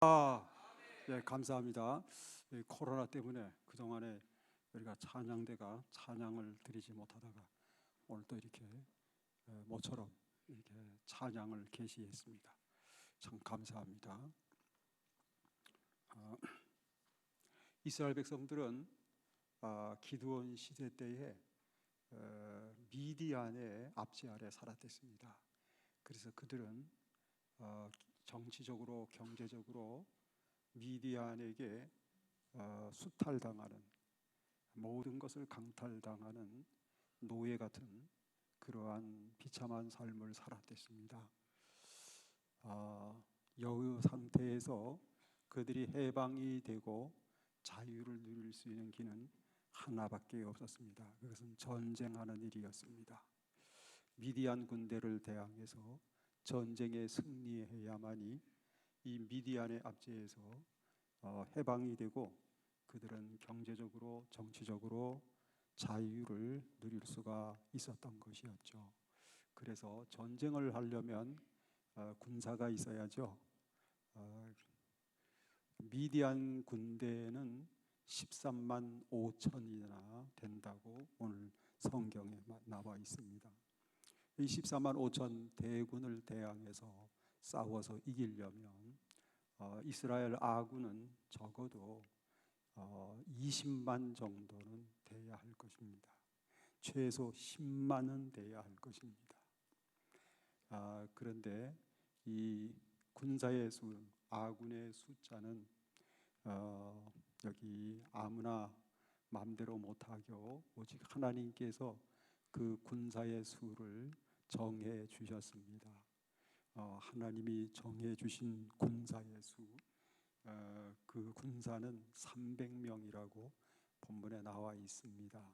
네, 감사합니다. 코로나 때문에 그동안에 우리가 찬양대가 찬양을 드리지 못하다가 오늘 또 이렇게 모처럼 이렇게 찬양을 개시했습니다. 참 감사합니다. 이스라엘 백성들은 기드온 시대 때에 미디안의 압제 아래 살았댔습니다. 그래서 그들은 정치적으로 경제적으로 미디안에게 수탈당하는, 모든 것을 강탈당하는 노예 같은 그러한 비참한 삶을 살았댔습니다. 여유 상태에서 그들이 해방이 되고 자유를 누릴 수 있는 길은 하나밖에 없었습니다. 그것은 전쟁하는 일이었습니다. 미디안 군대를 대항해서 전쟁에 승리해야만이 이 미디안의 압제에서 해방이 되고 그들은 경제적으로 정치적으로 자유를 누릴 수가 있었던 것이었죠. 그래서 전쟁을 하려면 군사가 있어야죠. 미디안 군대는 13만 5천이나 된다고 오늘 성경에 나와 있습니다. 이 14만 5천 대군을 대항해서 싸워서 이기려면 이스라엘 아군은 적어도 20만 정도는 돼야 할 것입니다. 최소 10만은 돼야 할 것입니다. 그런데 이 군사의 수, 아군의 숫자는 여기 아무나 마음대로 못하고 오직 하나님께서 그 군사의 수를 정해 주셨습니다. 하나님이 정해 주신 군사의 수, 그 군사는 300명이라고 본문에 나와 있습니다.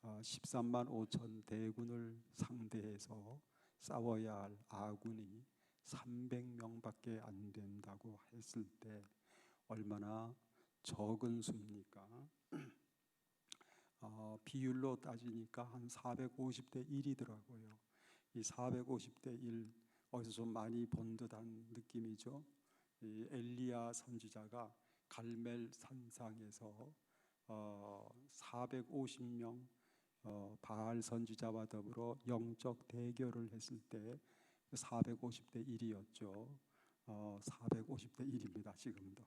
13만 5천 대군을 상대해서 싸워야 할 아군이 300명밖에 안 된다고 했을 때 얼마나 적은 수입니까? 비율로 따지니까 한 450대 1이더라고요. 이 450대 1, 어디서 좀 많이 본 듯한 느낌이죠. 이 엘리야 선지자가 갈멜 산상에서 450명 바알 선지자와 더불어 영적 대결을 했을 때 450대 1이었죠. 450대 1입니다. 지금도.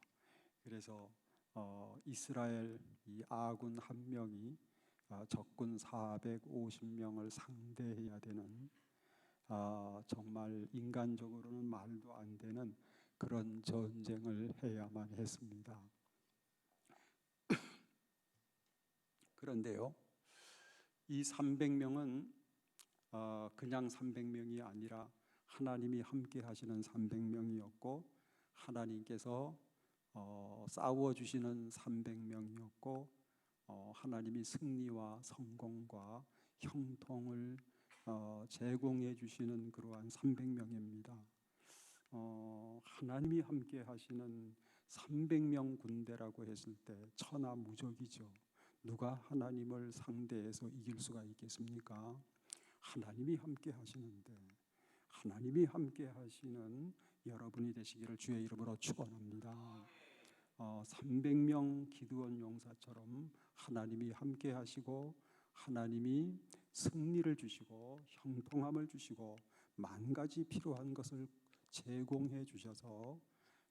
그래서 이스라엘 이 아군 한 명이 적군 450명을 상대해야 되는 정말 인간적으로는 말도 안 되는 그런 전쟁을 해야만 했습니다. 그런데요, 이 300명은 그냥 300명이 아니라 하나님이 함께 하시는 300명이었고 하나님께서 싸워주시는 300명이었고 하나님이 승리와 성공과 형통을 제공해 주시는 그러한 300명입니다. 하나님이 함께 하시는 300명 군대라고 했을 때 천하무적이죠. 누가 하나님을 상대해서 이길 수가 있겠습니까? 하나님이 함께 하시는데, 하나님이 함께 하시는 여러분이 되시기를 주의 이름으로 축원합니다. 300명 기드온 용사처럼 하나님이 함께 하시고 하나님이 승리를 주시고 형통함을 주시고 만 가지 필요한 것을 제공해 주셔서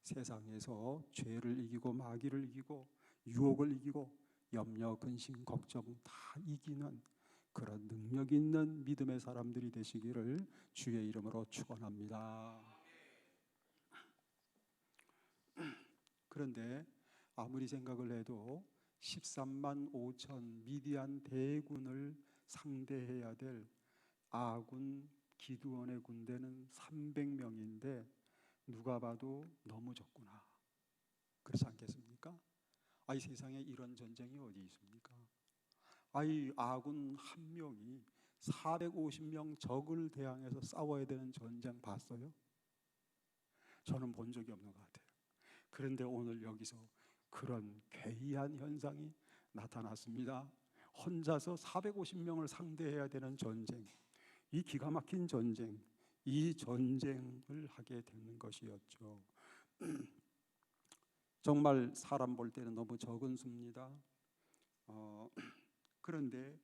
세상에서 죄를 이기고 마귀를 이기고 유혹을 이기고 염려, 근심, 걱정 다 이기는 그런 능력 있는 믿음의 사람들이 되시기를 주의 이름으로 축원합니다. 그런데 아무리 생각을 해도 13만 5천 미디안 대군을 상대해야 될 아군 기드온의 군대는 300명인데 누가 봐도 너무 적구나. 그렇지 않겠습니까? 이 세상에 이런 전쟁이 어디 있습니까? 이 아군 한 명이 450명 적을 대항해서 싸워야 되는 전쟁 봤어요? 저는 본 적이 없는 것 같아요. 그런데 오늘 여기서 그런 괴이한 현상이 나타났습니다. 혼자서 450명을 상대해야 되는 전쟁, 이 기가 막힌 전쟁, 이 전쟁을 하게 되는 것이었죠. 정말 사람 볼 때는 너무 적은 수입니다. 그런데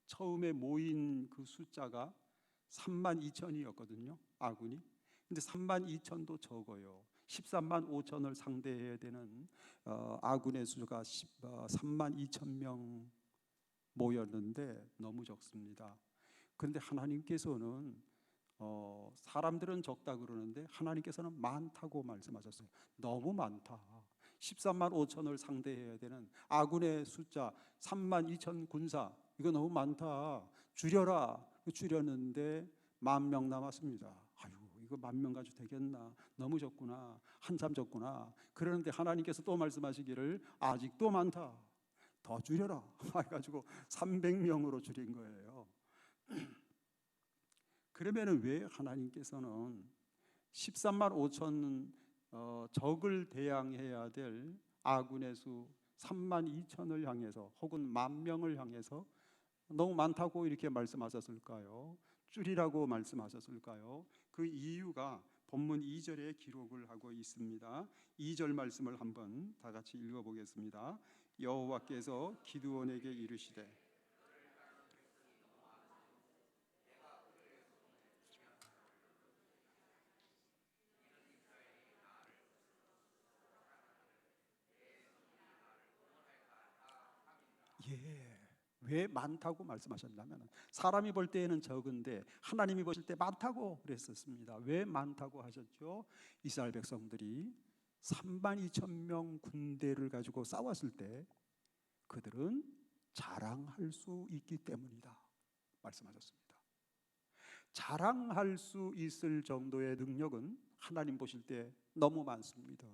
처음에 모인 그 숫자가 3만 2천이었거든요. 아군이. 근데 3만 2천도 적어요. 13만 5천을 상대해야 되는 아군의 수가 3만 2천 명 모였는데 너무 적습니다. 그런데 하나님께서는 사람들은 적다 그러는데 하나님께서는 많다고 말씀하셨어요. 너무 많다. 13만 5천을 상대해야 되는 아군의 숫자 3만 2천 군사, 이거 너무 많다. 줄여라. 줄였는데 10,000명 남았습니다. 아유, 이거 10,000명 가지고 되겠나? 너무 적구나. 한참 적구나. 그러는데 하나님께서 또 말씀하시기를 아직도 많다. 더 줄여라. 해가지고 300명으로 줄인 거예요. 그러면은 왜 하나님께서는 13만 5천 적을 대항해야 될 아군의 수 3만 2천을 향해서 혹은 10,000명을 향해서 너무 많다고 이렇게 말씀하셨을까요? 줄이라고 말씀하셨을까요? 그 이유가 본문 2절에 기록을 하고 있습니다. 2절 말씀을 한번 다 같이 읽어보겠습니다. 여호와께서 기드온에게 이르시되 왜 많다고 말씀하셨냐면 사람이 볼 때에는 적은데 하나님이 보실 때 많다고 그랬었습니다. 왜 많다고 하셨죠? 이스라엘 백성들이 3만 2천 명 군대를 가지고 싸웠을 때 그들은 자랑할 수 있기 때문이다 말씀하셨습니다. 자랑할 수 있을 정도의 능력은 하나님 보실 때 너무 많습니다.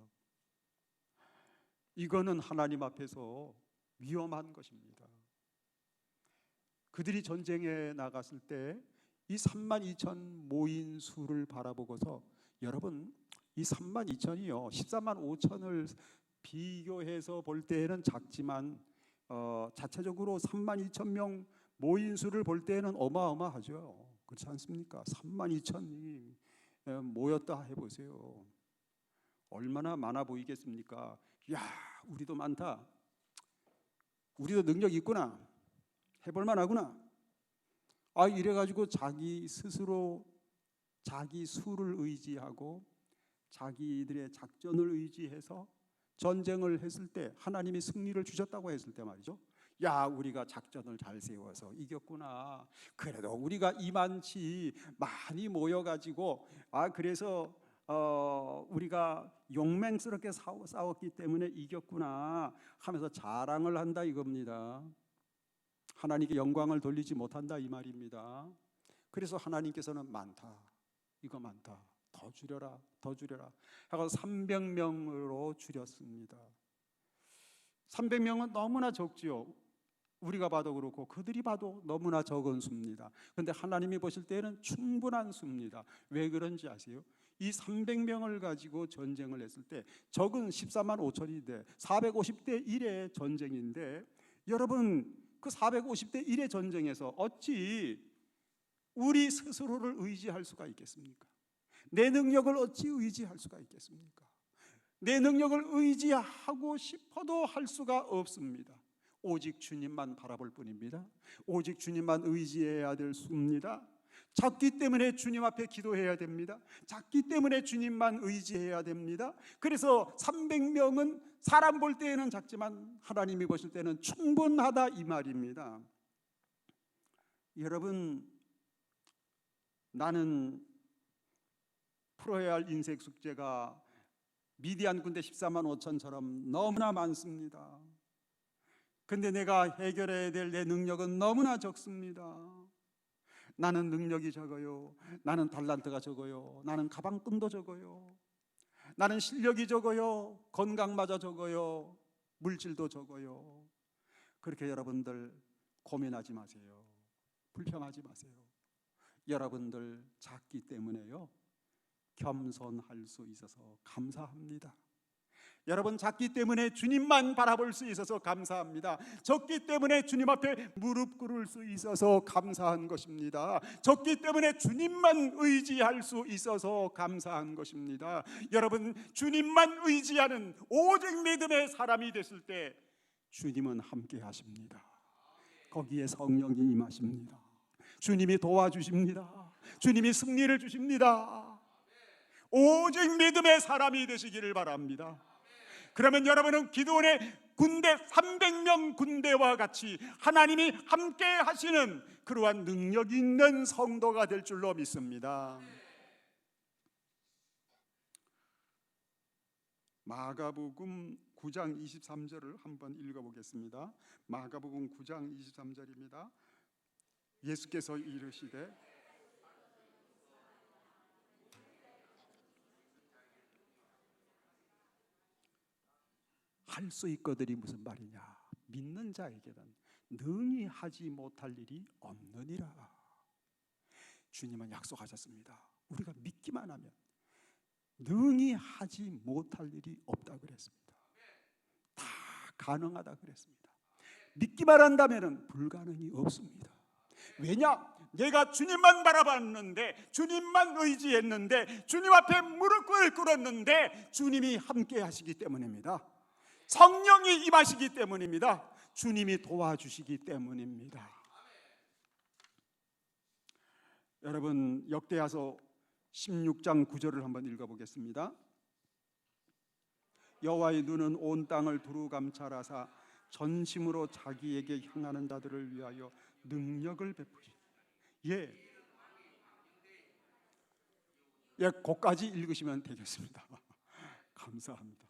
이거는 하나님 앞에서 위험한 것입니다. 그들이 전쟁에 나갔을 때 이 3만 2천 모인 수를 바라보고서 여러분 이 3만 2천이요 13만 5천을 비교해서 볼 때에는 작지만 자체적으로 3만 2천 명 모인 수를 볼 때에는 어마어마하죠. 그렇지 않습니까? 3만 2천이 모였다 해보세요. 얼마나 많아 보이겠습니까? 야, 우리도 많다. 우리도 능력 있구나. 해볼만 하구나. 이래가지고 자기 스스로 자기 수를 의지하고 자기들의 작전을 의지해서 전쟁을 했을 때 하나님이 승리를 주셨다고 했을 때 말이죠. 야, 우리가 작전을 잘 세워서 이겼구나. 그래도 우리가 이만치 많이 모여가지고 그래서 우리가 용맹스럽게 싸웠기 때문에 이겼구나 하면서 자랑을 한다 이겁니다. 하나님께 영광을 돌리지 못한다 이 말입니다. 그래서 하나님께서는 많다. 이거 많다. 더 줄여라. 더 줄여라. 하고 300명으로 줄였습니다. 300명은 너무나 적지요. 우리가 봐도 그렇고 그들이 봐도 너무나 적은 수입니다. 그런데 하나님이 보실 때는 충분한 수입니다. 왜 그런지 아세요? 이 300명을 가지고 전쟁을 했을 때 적은 14만 5천인데 450대 1의 전쟁인데 여러분 그 450대 1의 전쟁에서 어찌 우리 스스로를 의지할 수가 있겠습니까? 내 능력을 어찌 의지할 수가 있겠습니까? 내 능력을 의지하고 싶어도 할 수가 없습니다. 오직 주님만 바라볼 뿐입니다. 오직 주님만 의지해야 될 수입니다. 작기 때문에 주님 앞에 기도해야 됩니다. 작기 때문에 주님만 의지해야 됩니다. 그래서 300명은 사람 볼 때에는 작지만 하나님이 보실 때는 충분하다 이 말입니다. 여러분, 나는 풀어야 할 인생 숙제가 미디안 군대 14만 5천처럼 너무나 많습니다. 근데 내가 해결해야 될 내 능력은 너무나 적습니다. 나는 능력이 적어요. 나는 달란트가 적어요. 나는 가방끈도 적어요. 나는 실력이 적어요. 건강마저 적어요. 물질도 적어요. 그렇게 여러분들 고민하지 마세요. 불평하지 마세요. 여러분들 작기 때문에요. 겸손할 수 있어서 감사합니다. 여러분, 작기 때문에 주님만 바라볼 수 있어서 감사합니다. 적기 때문에 주님 앞에 무릎 꿇을 수 있어서 감사한 것입니다. 적기 때문에 주님만 의지할 수 있어서 감사한 것입니다. 여러분, 주님만 의지하는 오직 믿음의 사람이 됐을 때 주님은 함께 하십니다. 거기에 성령이 임하십니다. 주님이 도와주십니다. 주님이 승리를 주십니다. 오직 믿음의 사람이 되시기를 바랍니다. 그러면 여러분은 기드온의 군대 300명 군대와 같이 하나님이 함께 하시는 그러한 능력 있는 성도가 될 줄로 믿습니다. 마가복음 9장 23절을 한번 읽어보겠습니다. 마가복음 9장 23절입니다. 예수께서 이르시되 할 수 있거들이 무슨 말이냐? 믿는 자에게는 능히 하지 못할 일이 없느니라. 주님은 약속하셨습니다. 우리가 믿기만 하면 능히 하지 못할 일이 없다 그랬습니다. 다 가능하다 그랬습니다. 믿기만 한다면 불가능이 없습니다. 왜냐? 내가 주님만 바라봤는데, 주님만 의지했는데, 주님 앞에 무릎을 꿇었는데 주님이 함께 하시기 때문입니다. 성령이 임하시기 때문입니다. 주님이 도와주시기 때문입니다. 여러분, 역대하서 16장 9절을 한번 읽어보겠습니다. 여호와의 눈은 온 땅을 두루 감찰하사 전심으로 자기에게 향하는 자들을 위하여 능력을 베푸시니. 거기까지 읽으시면 되겠습니다. 감사합니다.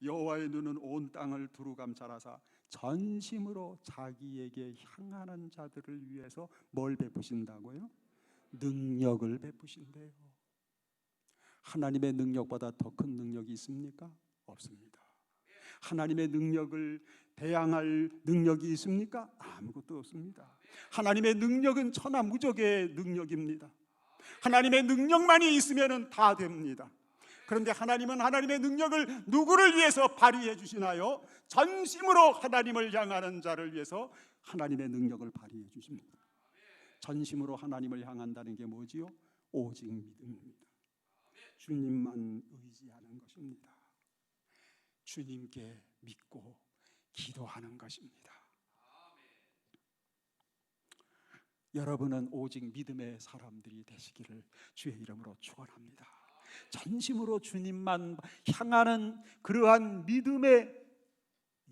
여호와의 눈은 온 땅을 두루 감찰하사 전심으로 자기에게 향하는 자들을 위해서 뭘 베푸신다고요? 능력을 베푸신대요. 하나님의 능력보다 더 큰 능력이 있습니까? 없습니다. 하나님의 능력을 대항할 능력이 있습니까? 아무것도 없습니다. 하나님의 능력은 천하무적의 능력입니다. 하나님의 능력만이 있으면 다 됩니다. 그런데 하나님은 하나님의 능력을 누구를 위해서 발휘해 주시나요? 전심으로 하나님을 향하는 자를 위해서 하나님의 능력을 발휘해 주십니다. 전심으로 하나님을 향한다는 게 뭐지요? 오직 믿음입니다. 주님만 의지하는 것입니다. 주님께 믿고 기도하는 것입니다. 여러분은 오직 믿음의 사람들이 되시기를 주의 이름으로 축원합니다. 전심으로 주님만 향하는 그러한 믿음의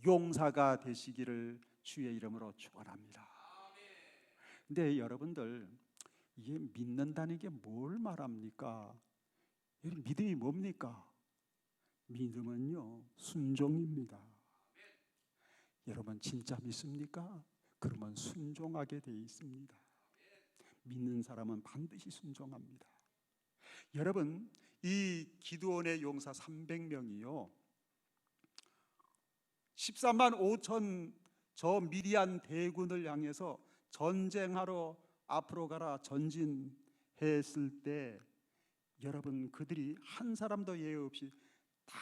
용사가 되시기를 주의 이름으로 축원합니다. 근데 여러분들, 이게 믿는다는 게 뭘 말합니까? 믿음이 뭡니까? 믿음은요, 순종입니다. 여러분, 진짜 믿습니까? 그러면 순종하게 돼 있습니다. 믿는 사람은 반드시 순종합니다. 여러분, 이 기드온의 용사 300명이요 13만 5천 저 미디안 대군을 향해서 전쟁하러 앞으로 가라 전진했을 때 여러분, 그들이 한 사람도 예외 없이 다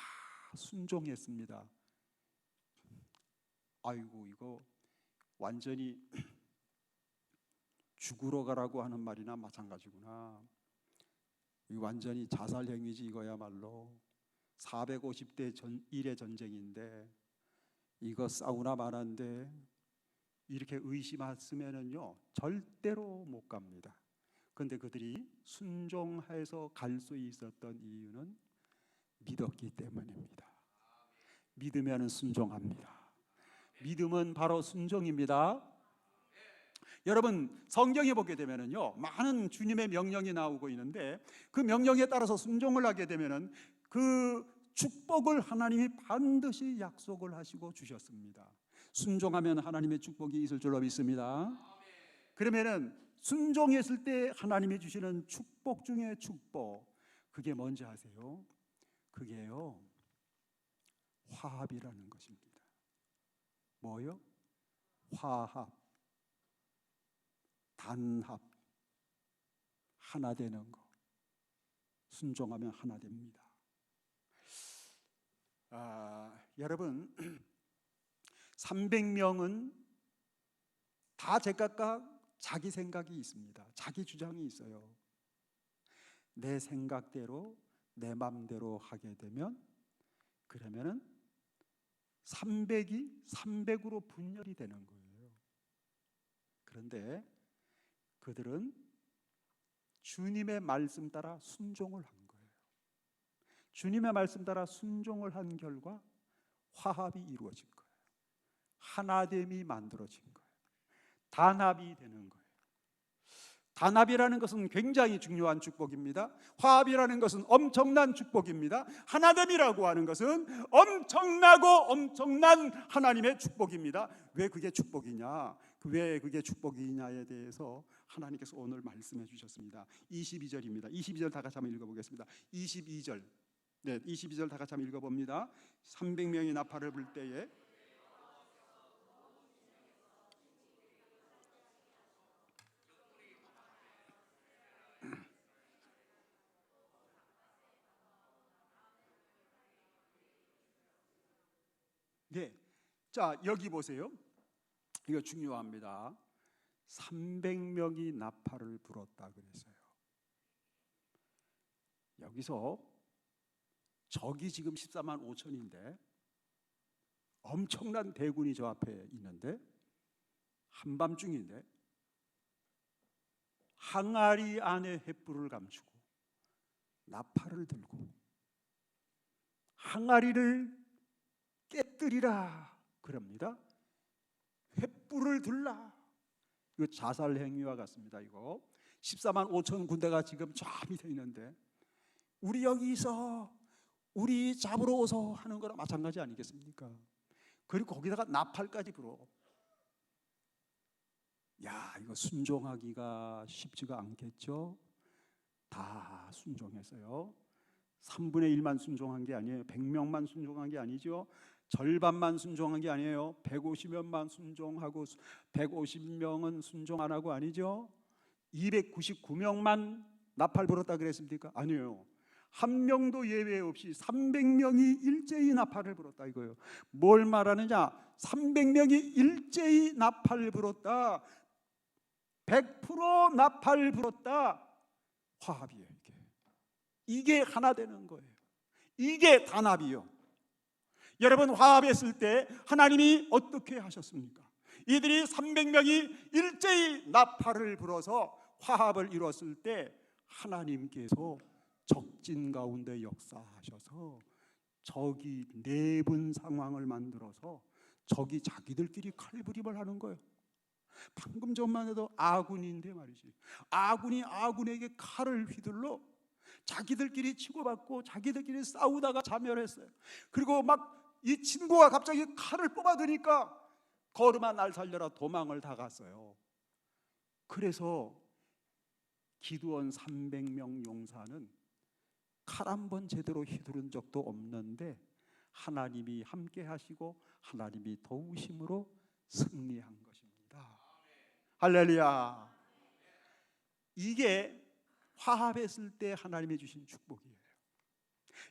순종했습니다. 아이고, 이거 완전히 죽으러 가라고 하는 말이나 마찬가지구나. 이거 완전히 자살 행위지. 이거야말로 450대 1의 전쟁인데 이거 싸우나 마나인데 이렇게 의심했으면은요 절대로 못 갑니다. 그런데 그들이 순종해서 갈 수 있었던 이유는 믿었기 때문입니다. 믿으면 순종합니다. 믿음은 바로 순종입니다. 여러분, 성경에 보게 되면은요 많은 주님의 명령이 나오고 있는데 그 명령에 따라서 순종을 하게 되면은 그 축복을 하나님이 반드시 약속을 하시고 주셨습니다. 순종하면 하나님의 축복이 있을 줄로 믿습니다. 그러면은 순종했을 때 하나님이 주시는 축복 중에 축복, 그게 뭔지 아세요? 그게요 화합이라는 것입니다. 뭐요? 화합, 단합, 하나 되는 거. 순종하면 하나 됩니다. 여러분 300명은 다 제각각 자기 생각이 있습니다. 자기 주장이 있어요. 내 생각대로 내 맘대로 하게 되면 그러면은 300이 300으로 분열이 되는 거예요. 그런데 그들은 주님의 말씀 따라 순종을 한 거예요. 주님의 말씀 따라 순종을 한 결과 화합이 이루어진 거예요. 하나됨이 만들어진 거예요. 단합이 되는 거예요. 단합이라는 것은 굉장히 중요한 축복입니다. 화합이라는 것은 엄청난 축복입니다. 하나됨이라고 하는 것은 엄청나고 엄청난 하나님의 축복입니다. 왜 그게 축복이냐? 왜 그게 축복이냐에 대해서 하나님께서 오늘 말씀해 주셨습니다. 22절입니다. 22절 다 같이 한번 읽어보겠습니다. 22절. 네, 22절 다 같이 한번 읽어봅니다. 300명이 나팔을 불 때에 네. 자, 여기 보세요. 이거 중요합니다. 300명이 나팔을 불었다 그랬어요. 여기서 적이 지금 14만 5천인데 엄청난 대군이 저 앞에 있는데 한밤중인데 항아리 안에 횃불을 감추고 나팔을 들고 항아리를 깨뜨리라 그럽니다. 횃불을 들라. 이거 자살 행위와 같습니다. 이거 14만 5천 군대가 지금 저 밑에 있는데 우리 여기서 우리 잡으러 오서 하는 거랑 마찬가지 아니겠습니까? 그리고 거기다가 나팔까지 불어. 야, 이거 순종하기가 쉽지가 않겠죠? 다 순종했어요. 3분의 1만 순종한 게 아니에요. 100명만 순종한 게 아니죠. 절반만 순종한 게 아니에요. 150명만 순종하고 150명은 순종 안 하고 아니죠. 299명만 나팔 불었다 그랬습니까? 아니에요. 한 명도 예외 없이 300명이 일제히 나팔을 불었다 이거예요. 뭘 말하느냐? 300명이 일제히 나팔을 불었다. 100% 나팔을 불었다. 화합이에요. 이게 하나 되는 거예요. 이게 단합이요. 여러분 화합했을 때 하나님이 어떻게 하셨습니까? 이들이 300명이 일제히 나팔을 불어서 화합을 이뤘을 때 하나님께서 적진 가운데 역사하셔서 적이 내분 상황을 만들어서 적이 자기들끼리 칼부림을 하는 거예요. 방금 전만 해도 아군인데 말이지. 아군이 아군에게 칼을 휘둘러 자기들끼리 치고받고 자기들끼리 싸우다가 자멸했어요. 그리고 막 이 친구가 갑자기 칼을 뽑아드니까 걸음아 날 살려라 도망을 다 갔어요. 그래서 기드온 300명 용사는 칼 한 번 제대로 휘두른 적도 없는데 하나님이 함께 하시고 하나님이 도우심으로 승리한 것입니다. 할렐루야. 이게 화합했을 때 하나님이 주신 축복이에요.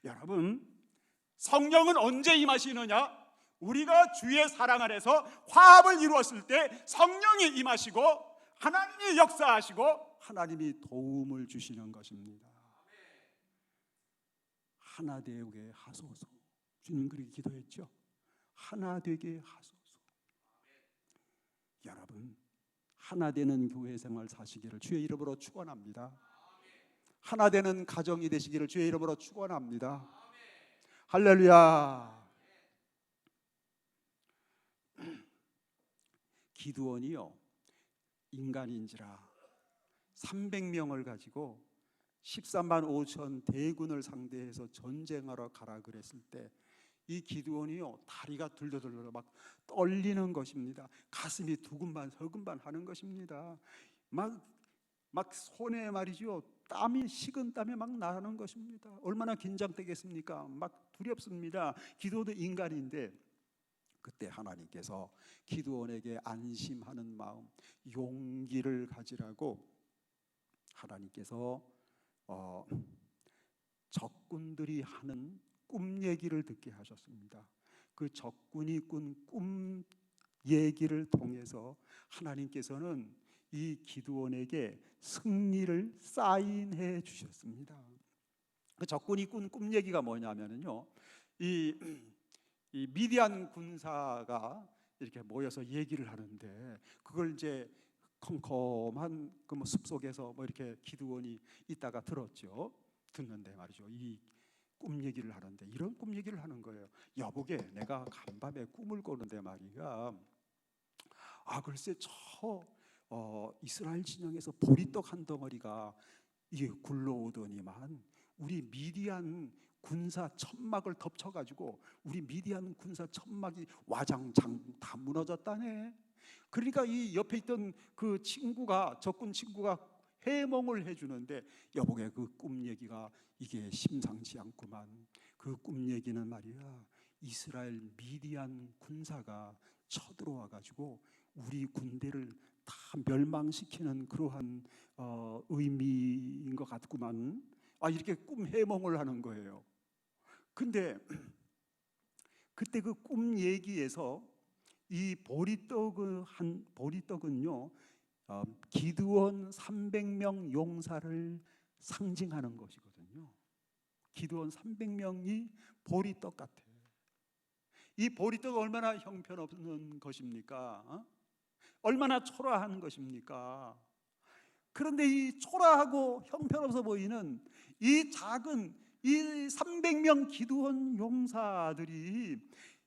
여러분 성령은 언제 임하시느냐? 우리가 주의 사랑 안에서 화합을 이루었을 때 성령이 임하시고 하나님이 역사하시고 하나님이 도움을 주시는 것입니다. 하나 되게 하소서. 주님 그렇게 기도했죠. 하나 되게 하소서. 여러분 하나 되는 교회 생활 사시기를 주의 이름으로 축원합니다. 하나 되는 가정이 되시기를 주의 이름으로 축원합니다. 할렐루야. 기드온이요 인간인지라 300명을 가지고 13만 5천 대군을 상대해서 전쟁하러 가라 그랬을 때 이 기드온이요 다리가 들들들들 막 떨리는 것입니다. 가슴이 두근반 서근반 하는 것입니다. 막 손에 말이죠 땀이 식은 땀이 막 나는 것입니다. 얼마나 긴장되겠습니까? 막 두렵습니다. 기드온도 인간인데 그때 하나님께서 기드온에게 안심하는 마음, 용기를 가지라고 하나님께서 적군들이 하는 꿈 얘기를 듣게 하셨습니다. 그 적군이 꾼 꿈 얘기를 통해서 하나님께서는 이 기드온에게 승리를 사인해 주셨습니다. 그 적군이 꾼 꿈 얘기가 뭐냐면요, 이 미디안 군사가 이렇게 모여서 얘기를 하는데, 그걸 이제 컴컴한 그 뭐 숲속에서 뭐 이렇게 기드온이 있다가 들었죠. 듣는데 말이죠, 이 꿈 얘기를 하는데 이런 꿈 얘기를 하는 거예요. 여보게, 내가 간밤에 꿈을 꾸는데 말이야, 글쎄 이스라엘 진영에서 보리떡 한 덩어리가 이게 굴러오더니만 우리 미디안 군사 천막을 덮쳐가지고 우리 미디안 군사 천막이 와장창 다 무너졌다네. 그러니까 이 옆에 있던 그 친구가, 적군 친구가 해몽을 해주는데, 여보게, 그 꿈 얘기가 이게 심상치 않구만. 그 꿈 얘기는 말이야, 이스라엘 미디안 군사가 쳐들어와 가지고 우리 군대를 다 멸망시키는 그러한 의미인 것 같구만. 이렇게 꿈 해몽을 하는 거예요. 근데 그때 그 꿈 얘기에서 이 보리떡은요, 기드온 300명 용사를 상징하는 것이거든요. 기드온 300명이 보리떡 같아. 이 보리떡은 얼마나 형편없는 것입니까? 얼마나 초라한 것입니까? 그런데 이 초라하고 형편없어 보이는 이 작은 이 300명 기드온 용사들이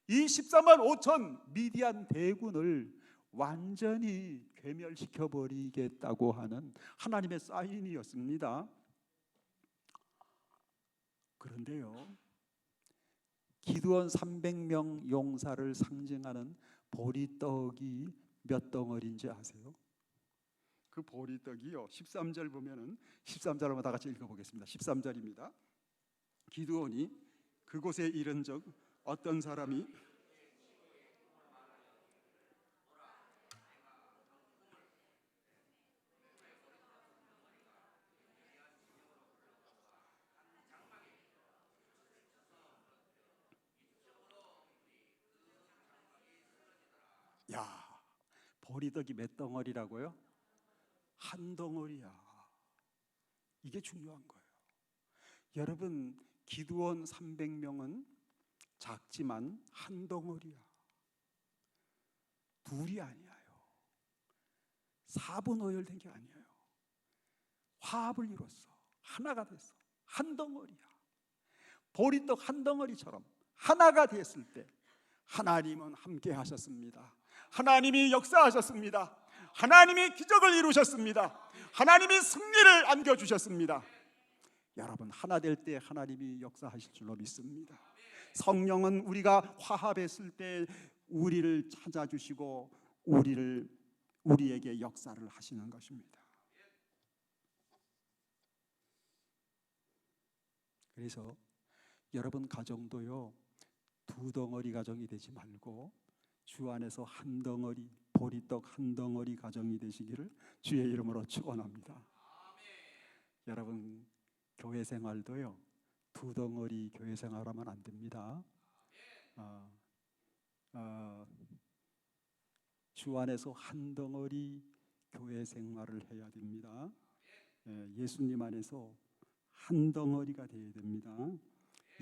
이 14만 5천 미디안 대군을 완전히 괴멸시켜 버리겠다고 하는 하나님의 사인이었습니다. 그런데요, 기드온 300명 용사를 상징하는 보리떡이 몇 덩어리인지 아세요? 그 보리떡이요, 13절 보면은, 13절 한번 다 같이 읽어보겠습니다. 13절입니다. 기드온이 그곳에 이른 적 어떤 사람이 보리떡이 몇 덩어리라고요? 한 덩어리야. 이게 중요한 거예요. 여러분, 기드온 300명은 작지만 한 덩어리야. 둘이 아니에요. 4분오열된 게 아니에요. 화합을 이뤘어. 하나가 됐어. 한 덩어리야. 보리떡 한 덩어리처럼 하나가 됐을 때 하나님은 함께 하셨습니다. 하나님이 역사하셨습니다. 하나님이 기적을 이루셨습니다. 하나님이 승리를 안겨주셨습니다. 여러분, 하나 될 때 하나님이 역사하실 줄로 믿습니다. 성령은 우리가 화합했을 때 우리를 찾아주시고 우리에게 역사를 하시는 것입니다. 그래서 여러분 가정도요, 두 덩어리 가정이 되지 말고 주 안에서 한 덩어리, 보리떡 한 덩어리 가정이 되시기를 주의 이름으로 축원합니다. 여러분, 교회 생활도요, 두 덩어리 교회 생활하면 안 됩니다. 주 안에서 한 덩어리 교회 생활을 해야 됩니다. 예수님 안에서 한 덩어리가 되어야 됩니다.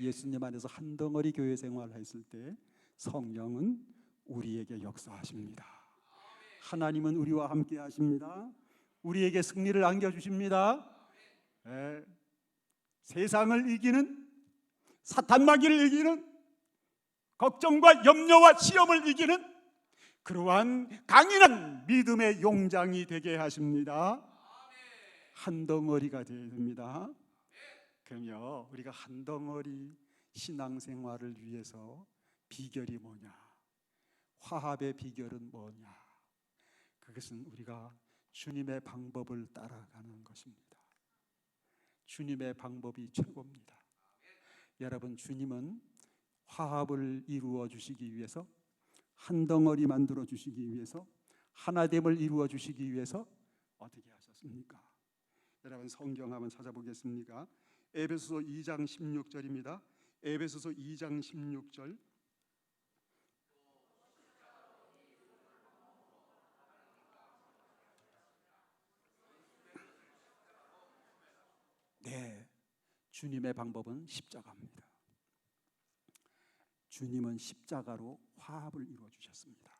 예수님 안에서 한 덩어리 교회 생활을 했을 때 성령은 우리에게 역사하십니다. 하나님은 우리와 함께 하십니다. 우리에게 승리를 안겨주십니다. 세상을 이기는, 사탄 마귀를 이기는, 걱정과 염려와 시험을 이기는 그러한 강인한 믿음의 용장이 되게 하십니다. 한 덩어리가 되어야 됩니다. 그럼요, 우리가 한 덩어리 신앙생활을 위해서 비결이 뭐냐? 화합의 비결은 뭐냐? 그것은 우리가 주님의 방법을 따라가는 것입니다. 주님의 방법이 최고입니다. 여러분, 주님은 화합을 이루어 주시기 위해서, 한 덩어리 만들어 주시기 위해서, 하나됨을 이루어 주시기 위해서 어떻게 하셨습니까? 여러분, 성경 한번 찾아보겠습니까? 에베소서 2장 16절입니다. 에베소서 2장 16절. 주님의 방법은 십자가입니다. 주님은 십자가로 화합을 이루어 주셨습니다.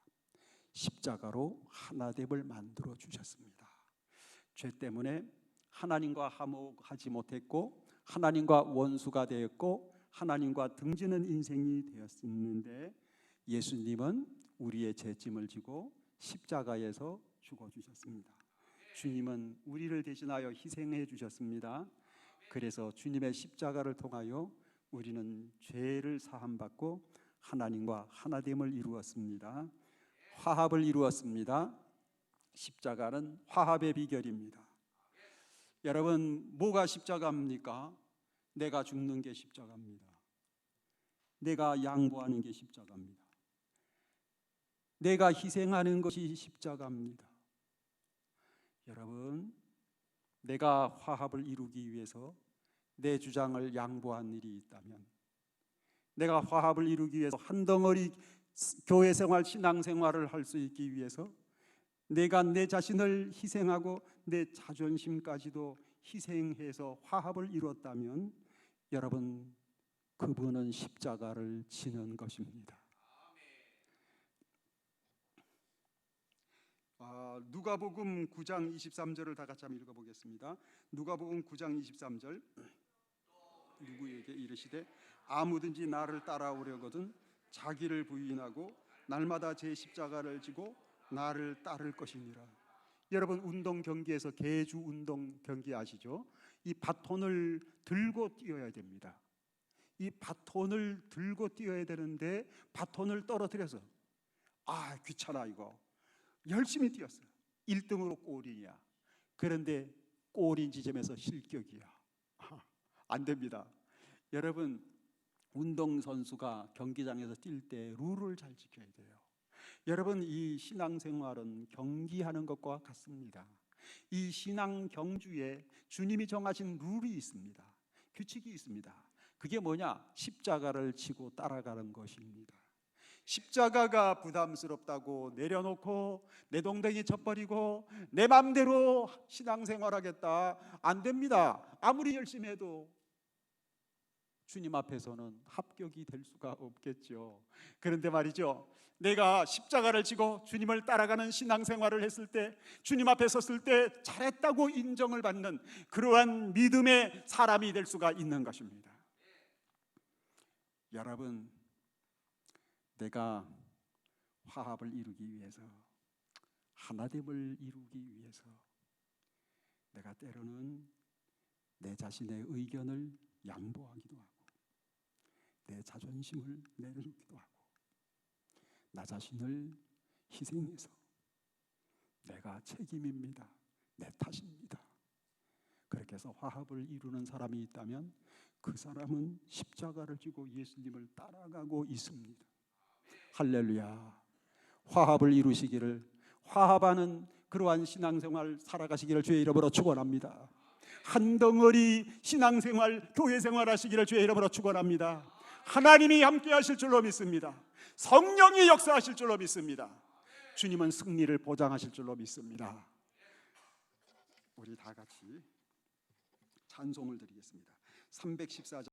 십자가로 하나됨을 만들어 주셨습니다. 죄 때문에 하나님과 화목하지 못했고 하나님과 원수가 되었고 하나님과 등지는 인생이 되었는데 예수님은 우리의 죄짐을 지고 십자가에서 죽어주셨습니다. 주님은 우리를 대신하여 희생해 주셨습니다. 그래서 주님의 십자가를 통하여 우리는 죄를 사함받고 하나님과 하나됨을 이루었습니다. 화합을 이루었습니다. 십자가는 화합의 비결입니다. 여러분, 뭐가 십자가입니까? 내가 죽는 게 십자가입니다. 내가 양보하는 게 십자가입니다. 내가 희생하는 것이 십자가입니다. 여러분, 내가 화합을 이루기 위해서 내 주장을 양보한 일이 있다면, 내가 화합을 이루기 위해서 한 덩어리 교회 생활, 신앙 생활을 할 수 있기 위해서 내가 내 자신을 희생하고 내 자존심까지도 희생해서 화합을 이뤘다면 여러분, 그분은 십자가를 지는 것입니다. 누가복음 9장 23절을 다 같이 한번 읽어보겠습니다. 누가복음 9장 23절. 누구에게 이르시되 아무든지 나를 따라오려거든 자기를 부인하고 날마다 제 십자가를 지고 나를 따를 것이니라. 여러분, 운동 경기에서 계주 운동 경기 아시죠? 이 바톤을 들고 뛰어야 됩니다. 이 바톤을 들고 뛰어야 되는데 바톤을 떨어뜨려서 귀찮아 이거 열심히 뛰었어요. 1등으로 골이냐. 그런데 골인 지점에서 실격이야. 안 됩니다. 여러분, 운동선수가 경기장에서 뛸 때 룰을 잘 지켜야 돼요. 여러분, 이 신앙생활은 경기하는 것과 같습니다. 이 신앙 경주에 주님이 정하신 룰이 있습니다. 규칙이 있습니다. 그게 뭐냐? 십자가를 지고 따라가는 것입니다. 십자가가 부담스럽다고 내려놓고 내 동댕이 쳐버리고 내 마음대로 신앙생활하겠다, 안 됩니다. 아무리 열심히 해도 주님 앞에서는 합격이 될 수가 없겠죠. 그런데 말이죠, 내가 십자가를 지고 주님을 따라가는 신앙생활을 했을 때, 주님 앞에 섰을 때 잘했다고 인정을 받는 그러한 믿음의 사람이 될 수가 있는 것입니다. 여러분, 내가 화합을 이루기 위해서, 하나됨을 이루기 위해서 내가 때로는 내 자신의 의견을 양보하기도 하고 내 자존심을 내려놓기도 하고 나 자신을 희생해서 내가 책임입니다, 내 탓입니다, 그렇게 해서 화합을 이루는 사람이 있다면 그 사람은 십자가를 지고 예수님을 따라가고 있습니다. 할렐루야. 화합을 이루시기를, 화합하는 그러한 신앙생활 살아가시기를 주의 이름으로 축원합니다. 한 덩어리 신앙생활, 교회생활 하시기를 주의 이름으로 축원합니다. 하나님이 함께 하실 줄로 믿습니다. 성령이 역사하실 줄로 믿습니다. 주님은 승리를 보장하실 줄로 믿습니다. 우리 다 같이 찬송을 드리겠습니다. 314장